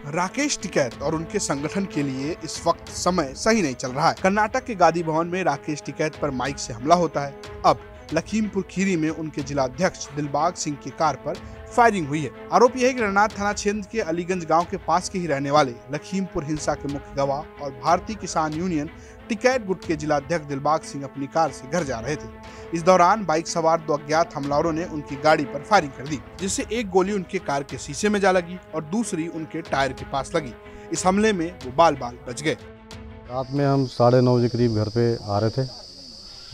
राकेश टिकैत और उनके संगठन के लिए इस वक्त समय सही नहीं चल रहा है। कर्नाटक के गांधी भवन में राकेश टिकैत पर माइक से हमला होता है। अब लखीमपुर खीरी में उनके जिलाध्यक्ष दिलबाग सिंह की कार पर फायरिंग हुई है। आरोप यह है कि रणनाथ थाना क्षेत्र के अलीगंज गांव के पास के ही रहने वाले लखीमपुर हिंसा के मुख्य गवाह और भारतीय किसान यूनियन टिकैत गुट के जिलाध्यक्ष दिलबाग सिंह अपनी कार से घर जा रहे थे। इस दौरान बाइक सवार दो अज्ञात हमलावरों ने उनकी गाड़ी पर फायरिंग कर दी, जिससे एक गोली उनके कार के शीशे में जा लगी और दूसरी उनके टायर के पास लगी। इस हमले में वो बाल बच गए। रात में हम 9:30 बजे करीब घर पे आ रहे थे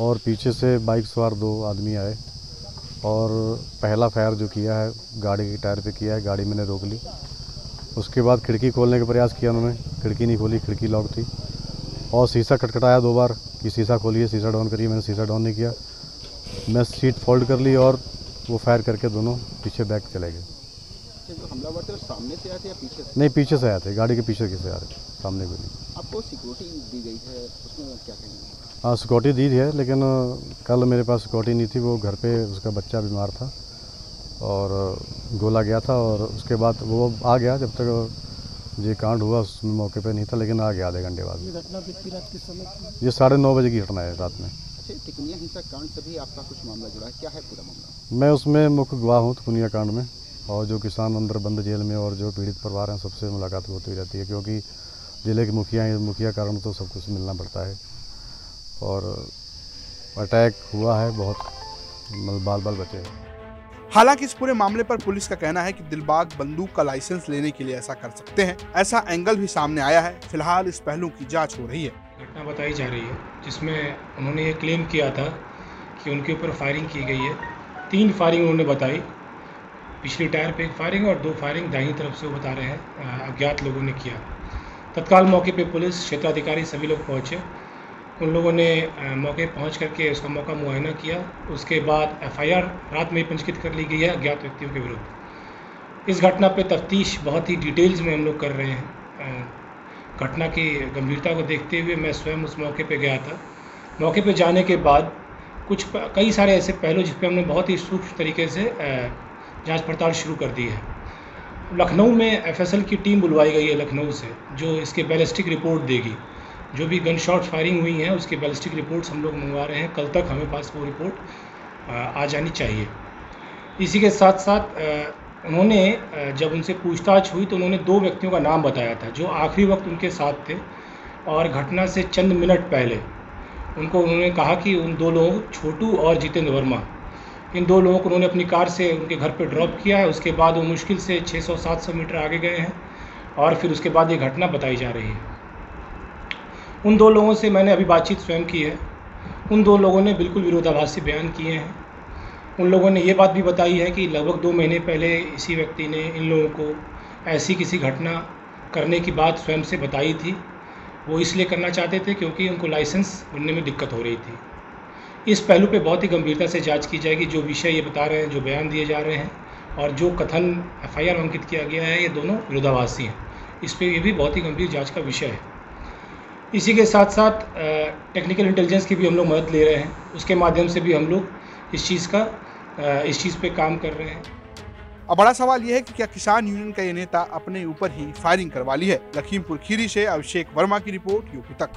और पीछे से बाइक सवार दो आदमी आए और पहला फायर जो किया है गाड़ी के टायर पे किया है। गाड़ी मैंने रोक ली। उसके बाद खिड़की खोलने का प्रयास किया उन्होंने, खिड़की नहीं खोली, खिड़की लॉक थी और शीशा खटखटाया 2 बार कि शीशा खोलिए, शीशा डाउन करिए। मैंने शीशा डाउन नहीं किया। मैं सीट फोल्ड कर ली और वो फायर करके दोनों पीछे बैक चले गए। जो हमलावर थे सामने से आए थे या पीछे से? नहीं, पीछे से आए थे, गाड़ी के पीछे से आ रहे थे, सामने को नहीं। आपको सिक्योरिटी दी गई है, उसमें क्या कहेंगे? हाँ, सिक्योरिटी दी है, लेकिन कल मेरे पास सिक्योरिटी नहीं थी। वो घर पे उसका बच्चा बीमार था और गोला गया था और उसके बाद वो आ गया। जब तक ये कांड हुआ उसमें मौके पे नहीं था, लेकिन आ गया आधे घंटे बाद। ये घटना बीती रात किस समय थी? ये 9:30 बजे की घटना है रात में। अच्छा, तिकोनिया हिंसा कांड से भी आपका कुछ मामला जुड़ा है, क्या है पूरा मामला? मैं उसमें मुख्य गवाह हूँ तिकोनिया कांड में, और जो किसान अंदर बंद जेल में और जो पीड़ित परिवार हैं सबसे मुलाकात होती रहती है, क्योंकि जिले के मुखिया कारण तो सब कुछ मिलना पड़ता है। और अटैक हुआ है, बहुत बाल बचे हैं। हालांकि इस पूरे मामले पर पुलिस का कहना है कि दिलबाग बंदूक का लाइसेंस लेने के लिए ऐसा कर सकते हैं। ऐसा एंगल भी सामने आया है। फिलहाल इस पहलू की जांच हो रही है। घटना बताई जा रही है जिसमें उन्होंने ये क्लेम किया था कि उनके ऊपर फायरिंग की गई है। 3 फायरिंग उन्होंने बताई, पिछली टायर पे 1 फायरिंग और 2 फायरिंग दाहिनी तरफ से वो बता रहे हैं अज्ञात लोगों ने किया। तत्काल मौके पे पुलिस, क्षेत्राधिकारी सभी लोग पहुँचे। उन लोगों ने मौके पहुंच करके उसका मौका मुआयना किया। उसके बाद FIR रात में पंजीकृत कर ली गई है अज्ञात व्यक्तियों के विरुद्ध। इस घटना पे तफ्तीश बहुत ही डिटेल्स में हम लोग कर रहे हैं। घटना की गंभीरता को देखते हुए मैं स्वयं उस मौके पे गया था। मौके पे जाने के बाद कई सारे ऐसे पहलू जिस पे हमने बहुत ही सूक्ष्म तरीके से जांच पड़ताल शुरू कर दी है। लखनऊ में FSL की टीम बुलवाई गई है लखनऊ से, जो इसके बैलिस्टिक रिपोर्ट देगी। जो भी गन शॉट फायरिंग हुई हैं उसकी बैलिस्टिक रिपोर्ट्स हम लोग मंगवा रहे हैं। कल तक हमें पास वो रिपोर्ट आ जानी चाहिए। इसी के साथ साथ उन्होंने जब उनसे पूछताछ हुई तो उन्होंने 2 व्यक्तियों का नाम बताया था जो आखिरी वक्त उनके साथ थे, और घटना से चंद मिनट पहले उन्होंने कहा कि उन 2 लोग, छोटू और जितेंद्र वर्मा, इन 2 लोगों को उन्होंने अपनी कार से उनके घर पर ड्रॉप किया है। उसके बाद वो मुश्किल से 600-700 मीटर आगे गए हैं और फिर उसके बाद ये घटना बताई जा रही है। उन 2 लोगों से मैंने अभी बातचीत स्वयं की है। उन 2 लोगों ने बिल्कुल विरोधाभासी बयान किए हैं। उन लोगों ने ये बात भी बताई है कि लगभग 2 महीने पहले इसी व्यक्ति ने इन लोगों को ऐसी किसी घटना करने की बात स्वयं से बताई थी। वो इसलिए करना चाहते थे क्योंकि उनको लाइसेंस बनने में दिक्कत हो रही थी। इस पहलू पे बहुत ही गंभीरता से जांच की जाएगी। जो विषय ये बता रहे हैं, जो बयान दिए जा रहे हैं और जो कथन FIR अंकित किया गया है, ये दोनों विरोधाभासी हैं। इस पर ये भी बहुत ही गंभीर जाँच का विषय है। इसी के साथ साथ टेक्निकल इंटेलिजेंस की भी हम लोग मदद ले रहे हैं। उसके माध्यम से भी हम लोग इस चीज़ पे काम कर रहे हैं। अब बड़ा सवाल यह है कि क्या किसान यूनियन का ये नेता अपने ऊपर ही फायरिंग करवा ली है। लखीमपुर खीरी से अभिषेक वर्मा की रिपोर्ट, यूपी तक।